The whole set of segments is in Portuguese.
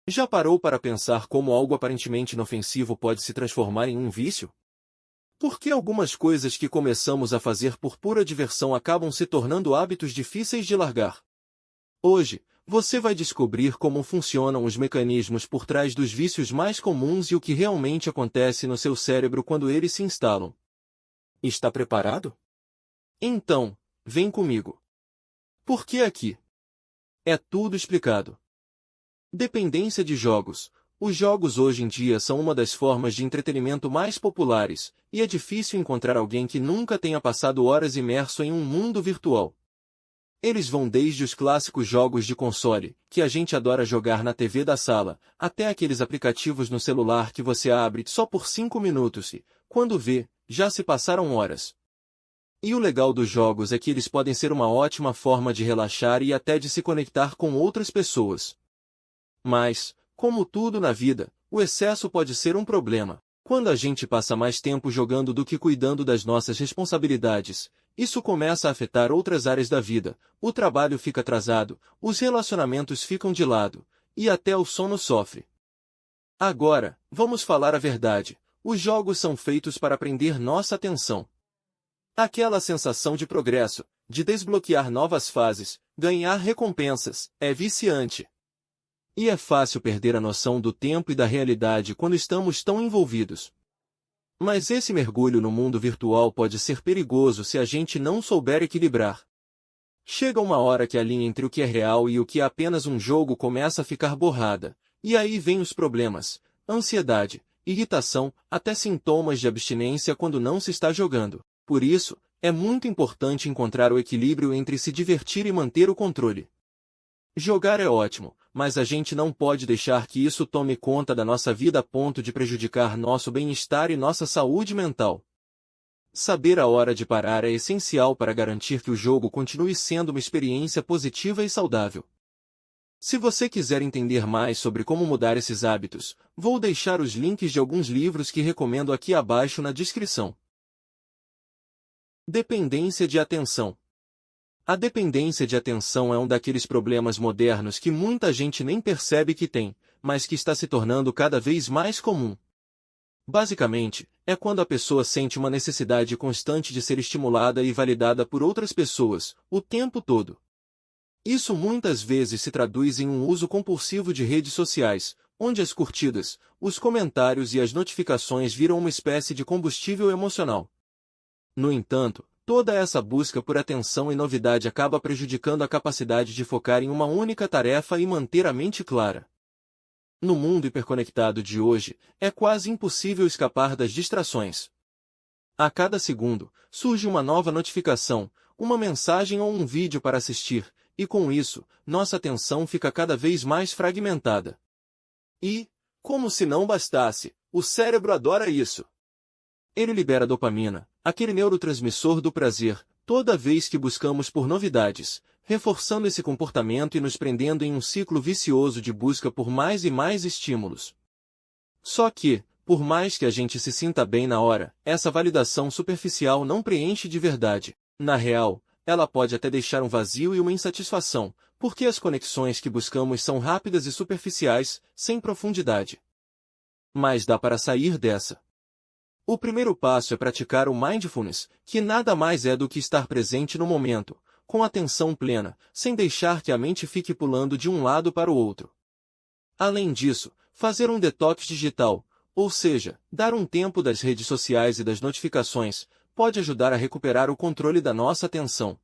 Já parou para pensar como algo aparentemente inofensivo pode se transformar em um vício? Por que algumas coisas que começamos a fazer por pura diversão acabam se tornando hábitos difíceis de largar? Hoje, você vai descobrir como funcionam os mecanismos por trás dos vícios mais comuns e o que realmente acontece no seu cérebro quando eles se instalam. Está preparado? Então, vem comigo. Porque aqui é tudo explicado. Dependência de jogos. Os jogos hoje em dia são uma das formas de entretenimento mais populares, e é difícil encontrar alguém que nunca tenha passado horas imerso em um mundo virtual. Eles vão desde os clássicos jogos de console, que a gente adora jogar na TV da sala, até aqueles aplicativos no celular que você abre só por 5 minutos e, quando vê, já se passaram horas. E o legal dos jogos é que eles podem ser uma ótima forma de relaxar e até de se conectar com outras pessoas. Mas, como tudo na vida, o excesso pode ser um problema. Quando a gente passa mais tempo jogando do que cuidando das nossas responsabilidades, isso começa a afetar outras áreas da vida, o trabalho fica atrasado, os relacionamentos ficam de lado, e até o sono sofre. Agora, vamos falar a verdade. Os jogos são feitos para prender nossa atenção. Aquela sensação de progresso, de desbloquear novas fases, ganhar recompensas, é viciante. E é fácil perder a noção do tempo e da realidade quando estamos tão envolvidos. Mas esse mergulho no mundo virtual pode ser perigoso se a gente não souber equilibrar. Chega uma hora que a linha entre o que é real e o que é apenas um jogo começa a ficar borrada, e aí vem os problemas, ansiedade, irritação, até sintomas de abstinência quando não se está jogando. Por isso, é muito importante encontrar o equilíbrio entre se divertir e manter o controle. Jogar é ótimo, mas a gente não pode deixar que isso tome conta da nossa vida a ponto de prejudicar nosso bem-estar e nossa saúde mental. Saber a hora de parar é essencial para garantir que o jogo continue sendo uma experiência positiva e saudável. Se você quiser entender mais sobre como mudar esses hábitos, vou deixar os links de alguns livros que recomendo aqui abaixo na descrição. Dependência de atenção. A dependência de atenção é um daqueles problemas modernos que muita gente nem percebe que tem, mas que está se tornando cada vez mais comum. Basicamente, é quando a pessoa sente uma necessidade constante de ser estimulada e validada por outras pessoas, o tempo todo. Isso muitas vezes se traduz em um uso compulsivo de redes sociais, onde as curtidas, os comentários e as notificações viram uma espécie de combustível emocional. No entanto, toda essa busca por atenção e novidade acaba prejudicando a capacidade de focar em uma única tarefa e manter a mente clara. No mundo hiperconectado de hoje, é quase impossível escapar das distrações. A cada segundo, surge uma nova notificação, uma mensagem ou um vídeo para assistir, e com isso, nossa atenção fica cada vez mais fragmentada. E, como se não bastasse, o cérebro adora isso. Ele libera dopamina, aquele neurotransmissor do prazer, toda vez que buscamos por novidades, reforçando esse comportamento e nos prendendo em um ciclo vicioso de busca por mais e mais estímulos. Só que, por mais que a gente se sinta bem na hora, essa validação superficial não preenche de verdade. Na real, ela pode até deixar um vazio e uma insatisfação, porque as conexões que buscamos são rápidas e superficiais, sem profundidade. Mas dá para sair dessa. O primeiro passo é praticar o mindfulness, que nada mais é do que estar presente no momento, com atenção plena, sem deixar que a mente fique pulando de um lado para o outro. Além disso, fazer um detox digital, ou seja, dar um tempo das redes sociais e das notificações, pode ajudar a recuperar o controle da nossa atenção.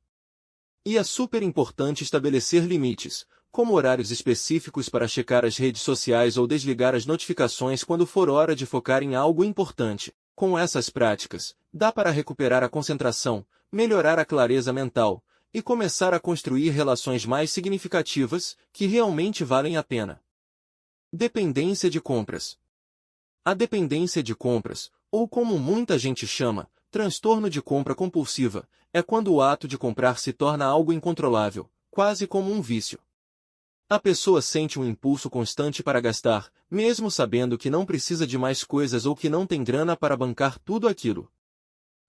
E é super importante estabelecer limites, como horários específicos para checar as redes sociais ou desligar as notificações quando for hora de focar em algo importante. Com essas práticas, dá para recuperar a concentração, melhorar a clareza mental, e começar a construir relações mais significativas, que realmente valem a pena. Dependência de compras. A dependência de compras, ou como muita gente chama, transtorno de compra compulsiva, é quando o ato de comprar se torna algo incontrolável, quase como um vício. A pessoa sente um impulso constante para gastar, mesmo sabendo que não precisa de mais coisas ou que não tem grana para bancar tudo aquilo.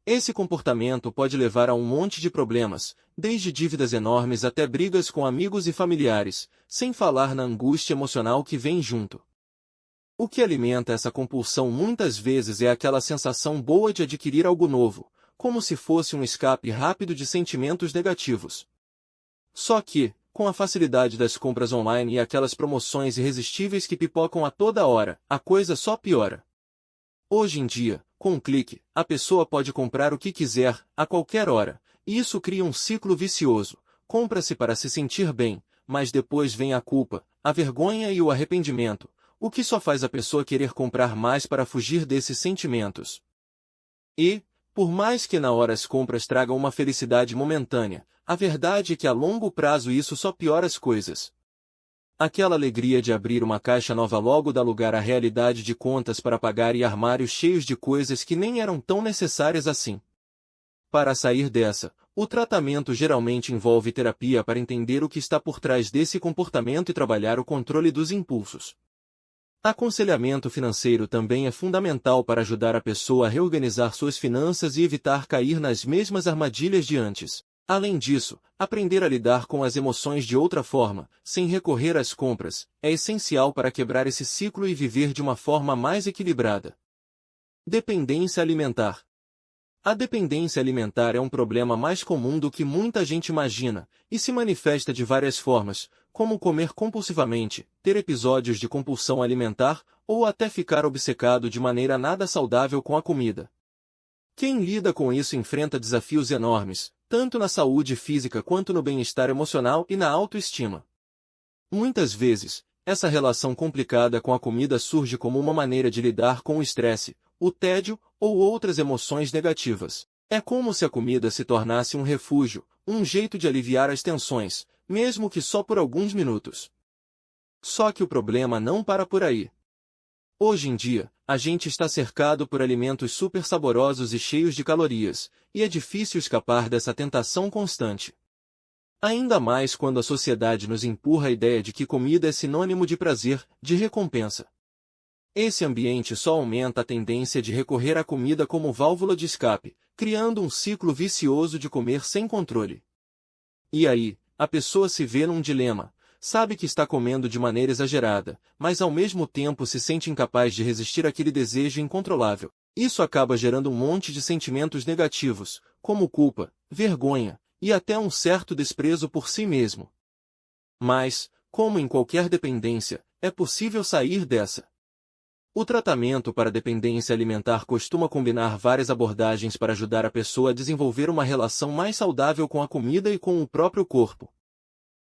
Esse comportamento pode levar a um monte de problemas, desde dívidas enormes até brigas com amigos e familiares, sem falar na angústia emocional que vem junto. O que alimenta essa compulsão muitas vezes é aquela sensação boa de adquirir algo novo, como se fosse um escape rápido de sentimentos negativos. Só que, com a facilidade das compras online e aquelas promoções irresistíveis que pipocam a toda hora, a coisa só piora. Hoje em dia, com um clique, a pessoa pode comprar o que quiser, a qualquer hora, e isso cria um ciclo vicioso. Compra-se para se sentir bem, mas depois vem a culpa, a vergonha e o arrependimento, o que só faz a pessoa querer comprar mais para fugir desses sentimentos. E, por mais que na hora as compras tragam uma felicidade momentânea, a verdade é que a longo prazo isso só piora as coisas. Aquela alegria de abrir uma caixa nova logo dá lugar à realidade de contas para pagar e armários cheios de coisas que nem eram tão necessárias assim. Para sair dessa, o tratamento geralmente envolve terapia para entender o que está por trás desse comportamento e trabalhar o controle dos impulsos. Aconselhamento financeiro também é fundamental para ajudar a pessoa a reorganizar suas finanças e evitar cair nas mesmas armadilhas de antes. Além disso, aprender a lidar com as emoções de outra forma, sem recorrer às compras, é essencial para quebrar esse ciclo e viver de uma forma mais equilibrada. Dependência alimentar. A dependência alimentar é um problema mais comum do que muita gente imagina, e se manifesta de várias formas, como comer compulsivamente, ter episódios de compulsão alimentar, ou até ficar obcecado de maneira nada saudável com a comida. Quem lida com isso enfrenta desafios enormes, tanto na saúde física quanto no bem-estar emocional e na autoestima. Muitas vezes, essa relação complicada com a comida surge como uma maneira de lidar com o estresse, o tédio ou outras emoções negativas. É como se a comida se tornasse um refúgio, um jeito de aliviar as tensões, mesmo que só por alguns minutos. Só que o problema não para por aí. Hoje em dia, a gente está cercado por alimentos super saborosos e cheios de calorias, e é difícil escapar dessa tentação constante. Ainda mais quando a sociedade nos empurra a ideia de que comida é sinônimo de prazer, de recompensa. Esse ambiente só aumenta a tendência de recorrer à comida como válvula de escape, criando um ciclo vicioso de comer sem controle. E aí, a pessoa se vê num dilema. Sabe que está comendo de maneira exagerada, mas ao mesmo tempo se sente incapaz de resistir àquele desejo incontrolável. Isso acaba gerando um monte de sentimentos negativos, como culpa, vergonha, e até um certo desprezo por si mesmo. Mas, como em qualquer dependência, é possível sair dessa. O tratamento para dependência alimentar costuma combinar várias abordagens para ajudar a pessoa a desenvolver uma relação mais saudável com a comida e com o próprio corpo.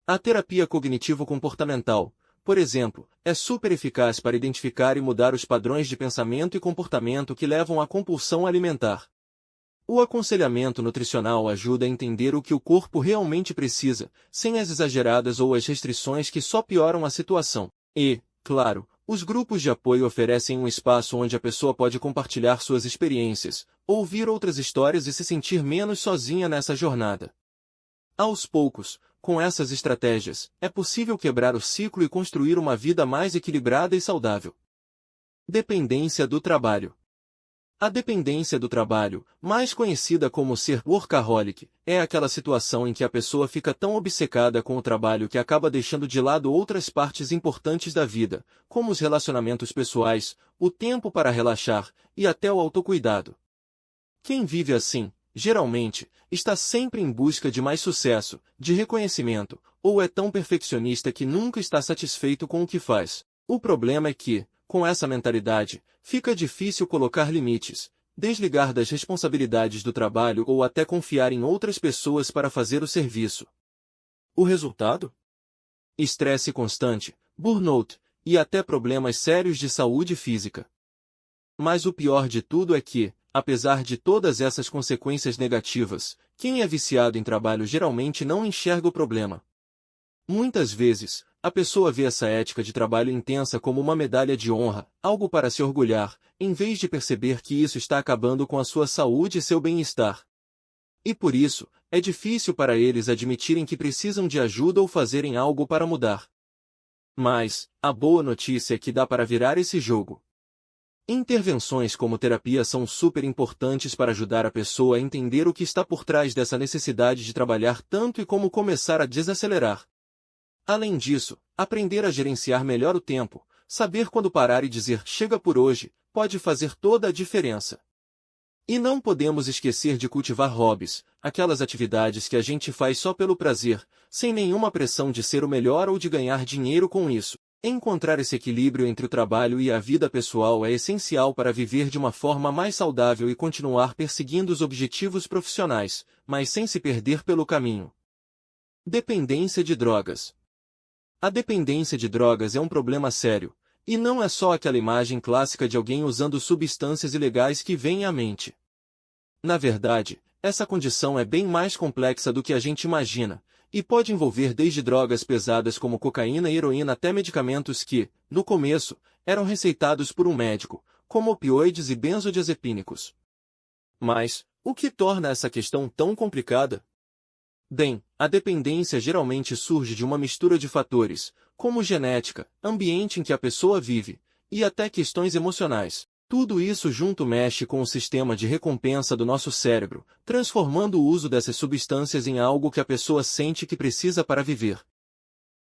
A terapia cognitivo-comportamental, por exemplo, é super eficaz para identificar e mudar os padrões de pensamento e comportamento que levam à compulsão alimentar. O aconselhamento nutricional ajuda a entender o que o corpo realmente precisa, sem as exageradas ou as restrições que só pioram a situação. E, claro, os grupos de apoio oferecem um espaço onde a pessoa pode compartilhar suas experiências, ouvir outras histórias e se sentir menos sozinha nessa jornada. Aos poucos, com essas estratégias, é possível quebrar o ciclo e construir uma vida mais equilibrada e saudável. Dependência do trabalho. A dependência do trabalho, mais conhecida como ser workaholic, é aquela situação em que a pessoa fica tão obcecada com o trabalho que acaba deixando de lado outras partes importantes da vida, como os relacionamentos pessoais, o tempo para relaxar e até o autocuidado. Quem vive assim, geralmente, está sempre em busca de mais sucesso, de reconhecimento, ou é tão perfeccionista que nunca está satisfeito com o que faz. O problema é que, com essa mentalidade, fica difícil colocar limites, desligar das responsabilidades do trabalho ou até confiar em outras pessoas para fazer o serviço. O resultado? Estresse constante, burnout, e até problemas sérios de saúde física. Mas o pior de tudo é que, apesar de todas essas consequências negativas, quem é viciado em trabalho geralmente não enxerga o problema. Muitas vezes, a pessoa vê essa ética de trabalho intensa como uma medalha de honra, algo para se orgulhar, em vez de perceber que isso está acabando com a sua saúde e seu bem-estar. E por isso, é difícil para eles admitirem que precisam de ajuda ou fazerem algo para mudar. Mas, a boa notícia é que dá para virar esse jogo. Intervenções como terapia são super importantes para ajudar a pessoa a entender o que está por trás dessa necessidade de trabalhar tanto e como começar a desacelerar. Além disso, aprender a gerenciar melhor o tempo, saber quando parar e dizer chega por hoje, pode fazer toda a diferença. E não podemos esquecer de cultivar hobbies, aquelas atividades que a gente faz só pelo prazer, sem nenhuma pressão de ser o melhor ou de ganhar dinheiro com isso. Encontrar esse equilíbrio entre o trabalho e a vida pessoal é essencial para viver de uma forma mais saudável e continuar perseguindo os objetivos profissionais, mas sem se perder pelo caminho. Dependência de drogas. A dependência de drogas é um problema sério, e não é só aquela imagem clássica de alguém usando substâncias ilegais que vem à mente. Na verdade, essa condição é bem mais complexa do que a gente imagina, e pode envolver desde drogas pesadas como cocaína e heroína até medicamentos que, no começo, eram receitados por um médico, como opioides e benzodiazepínicos. Mas, o que torna essa questão tão complicada? Bem, a dependência geralmente surge de uma mistura de fatores, como genética, ambiente em que a pessoa vive, e até questões emocionais. Tudo isso junto mexe com o sistema de recompensa do nosso cérebro, transformando o uso dessas substâncias em algo que a pessoa sente que precisa para viver.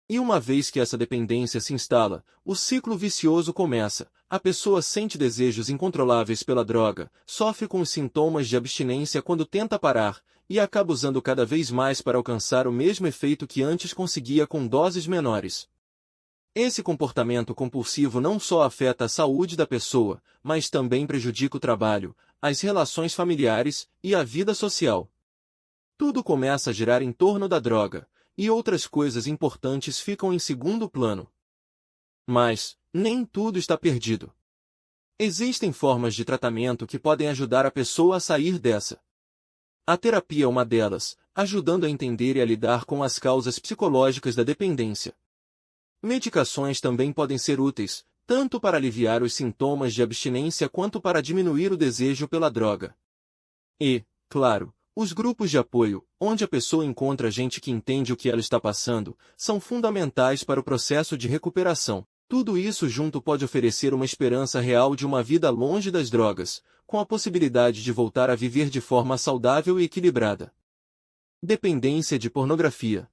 E uma vez que essa dependência se instala, o ciclo vicioso começa. A pessoa sente desejos incontroláveis pela droga, sofre com os sintomas de abstinência quando tenta parar, e acaba usando cada vez mais para alcançar o mesmo efeito que antes conseguia com doses menores. Esse comportamento compulsivo não só afeta a saúde da pessoa, mas também prejudica o trabalho, as relações familiares e a vida social. Tudo começa a girar em torno da droga, e outras coisas importantes ficam em segundo plano. Mas, nem tudo está perdido. Existem formas de tratamento que podem ajudar a pessoa a sair dessa. A terapia é uma delas, ajudando a entender e a lidar com as causas psicológicas da dependência. Medicações também podem ser úteis, tanto para aliviar os sintomas de abstinência quanto para diminuir o desejo pela droga. E, claro, os grupos de apoio, onde a pessoa encontra gente que entende o que ela está passando, são fundamentais para o processo de recuperação. Tudo isso junto pode oferecer uma esperança real de uma vida longe das drogas, com a possibilidade de voltar a viver de forma saudável e equilibrada. Dependência de pornografia.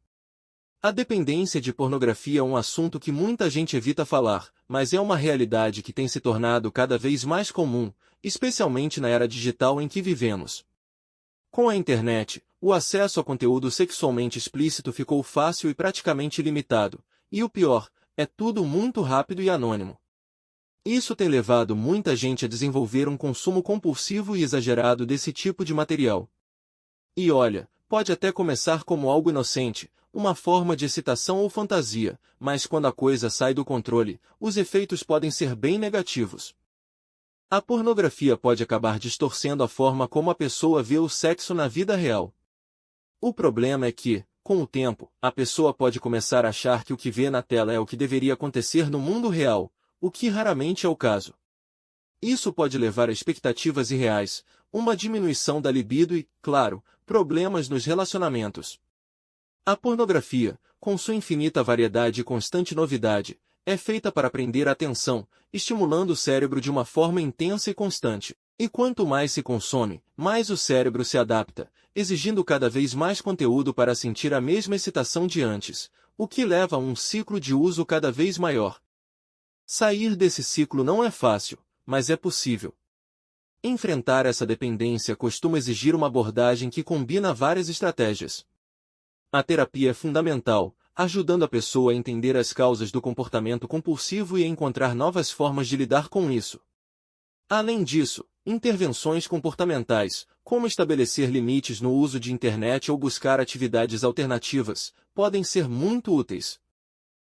A dependência de pornografia é um assunto que muita gente evita falar, mas é uma realidade que tem se tornado cada vez mais comum, especialmente na era digital em que vivemos. Com a internet, o acesso a conteúdo sexualmente explícito ficou fácil e praticamente ilimitado, e o pior, é tudo muito rápido e anônimo. Isso tem levado muita gente a desenvolver um consumo compulsivo e exagerado desse tipo de material. E olha, pode até começar como algo inocente, uma forma de excitação ou fantasia, mas quando a coisa sai do controle, os efeitos podem ser bem negativos. A pornografia pode acabar distorcendo a forma como a pessoa vê o sexo na vida real. O problema é que, com o tempo, a pessoa pode começar a achar que o que vê na tela é o que deveria acontecer no mundo real, o que raramente é o caso. Isso pode levar a expectativas irreais, uma diminuição da libido e, claro, problemas nos relacionamentos. A pornografia, com sua infinita variedade e constante novidade, é feita para prender a atenção, estimulando o cérebro de uma forma intensa e constante. E quanto mais se consome, mais o cérebro se adapta, exigindo cada vez mais conteúdo para sentir a mesma excitação de antes, o que leva a um ciclo de uso cada vez maior. Sair desse ciclo não é fácil, mas é possível. Enfrentar essa dependência costuma exigir uma abordagem que combina várias estratégias. A terapia é fundamental, ajudando a pessoa a entender as causas do comportamento compulsivo e a encontrar novas formas de lidar com isso. Além disso, intervenções comportamentais, como estabelecer limites no uso de internet ou buscar atividades alternativas, podem ser muito úteis.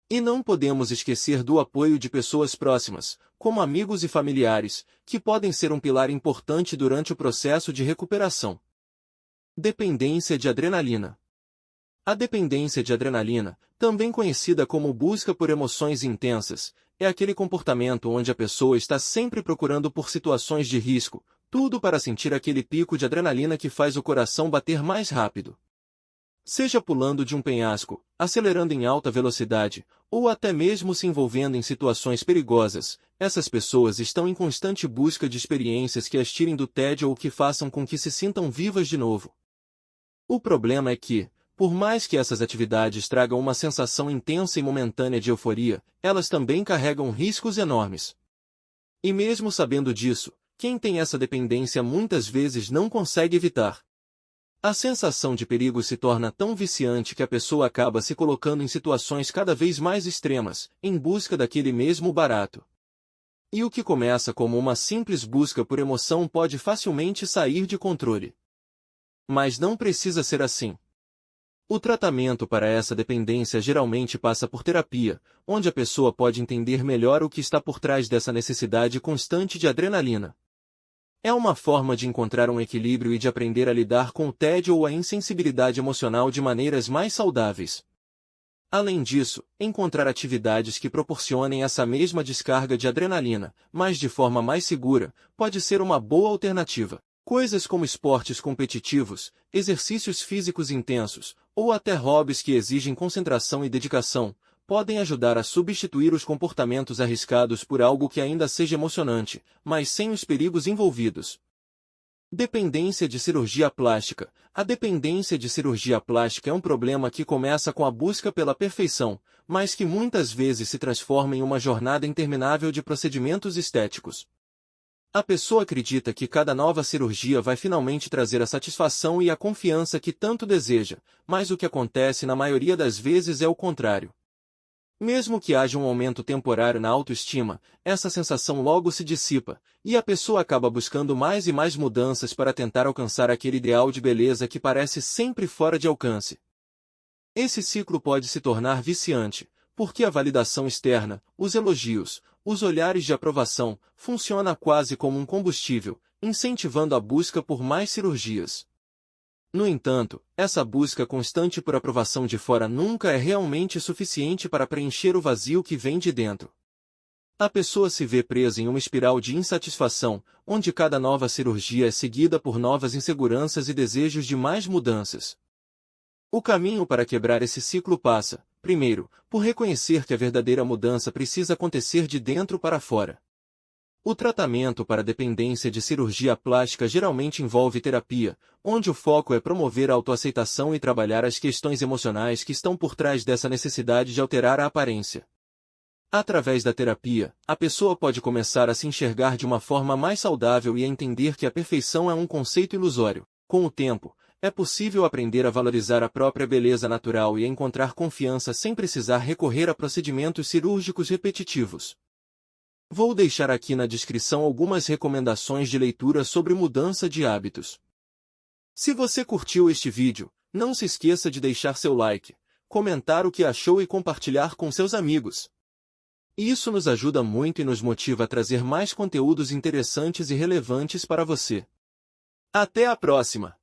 E não podemos esquecer do apoio de pessoas próximas, como amigos e familiares, que podem ser um pilar importante durante o processo de recuperação. Dependência de adrenalina. A dependência de adrenalina, também conhecida como busca por emoções intensas, é aquele comportamento onde a pessoa está sempre procurando por situações de risco, tudo para sentir aquele pico de adrenalina que faz o coração bater mais rápido. Seja pulando de um penhasco, acelerando em alta velocidade, ou até mesmo se envolvendo em situações perigosas, essas pessoas estão em constante busca de experiências que as tirem do tédio ou que façam com que se sintam vivas de novo. O problema é que, por mais que essas atividades tragam uma sensação intensa e momentânea de euforia, elas também carregam riscos enormes. E mesmo sabendo disso, quem tem essa dependência muitas vezes não consegue evitar. A sensação de perigo se torna tão viciante que a pessoa acaba se colocando em situações cada vez mais extremas, em busca daquele mesmo barato. E o que começa como uma simples busca por emoção pode facilmente sair de controle. Mas não precisa ser assim. O tratamento para essa dependência geralmente passa por terapia, onde a pessoa pode entender melhor o que está por trás dessa necessidade constante de adrenalina. É uma forma de encontrar um equilíbrio e de aprender a lidar com o tédio ou a insensibilidade emocional de maneiras mais saudáveis. Além disso, encontrar atividades que proporcionem essa mesma descarga de adrenalina, mas de forma mais segura, pode ser uma boa alternativa. Coisas como esportes competitivos, exercícios físicos intensos, ou até hobbies que exigem concentração e dedicação, podem ajudar a substituir os comportamentos arriscados por algo que ainda seja emocionante, mas sem os perigos envolvidos. Dependência de cirurgia plástica. A dependência de cirurgia plástica é um problema que começa com a busca pela perfeição, mas que muitas vezes se transforma em uma jornada interminável de procedimentos estéticos. A pessoa acredita que cada nova cirurgia vai finalmente trazer a satisfação e a confiança que tanto deseja, mas o que acontece na maioria das vezes é o contrário. Mesmo que haja um aumento temporário na autoestima, essa sensação logo se dissipa, e a pessoa acaba buscando mais e mais mudanças para tentar alcançar aquele ideal de beleza que parece sempre fora de alcance. Esse ciclo pode se tornar viciante, porque a validação externa, os elogios, os olhares de aprovação, funciona quase como um combustível, incentivando a busca por mais cirurgias. No entanto, essa busca constante por aprovação de fora nunca é realmente suficiente para preencher o vazio que vem de dentro. A pessoa se vê presa em uma espiral de insatisfação, onde cada nova cirurgia é seguida por novas inseguranças e desejos de mais mudanças. O caminho para quebrar esse ciclo passa, primeiro, por reconhecer que a verdadeira mudança precisa acontecer de dentro para fora. O tratamento para dependência de cirurgia plástica geralmente envolve terapia, onde o foco é promover a autoaceitação e trabalhar as questões emocionais que estão por trás dessa necessidade de alterar a aparência. Através da terapia, a pessoa pode começar a se enxergar de uma forma mais saudável e a entender que a perfeição é um conceito ilusório. Com o tempo, é possível aprender a valorizar a própria beleza natural e a encontrar confiança sem precisar recorrer a procedimentos cirúrgicos repetitivos. Vou deixar aqui na descrição algumas recomendações de leitura sobre mudança de hábitos. Se você curtiu este vídeo, não se esqueça de deixar seu like, comentar o que achou e compartilhar com seus amigos. Isso nos ajuda muito e nos motiva a trazer mais conteúdos interessantes e relevantes para você. Até a próxima!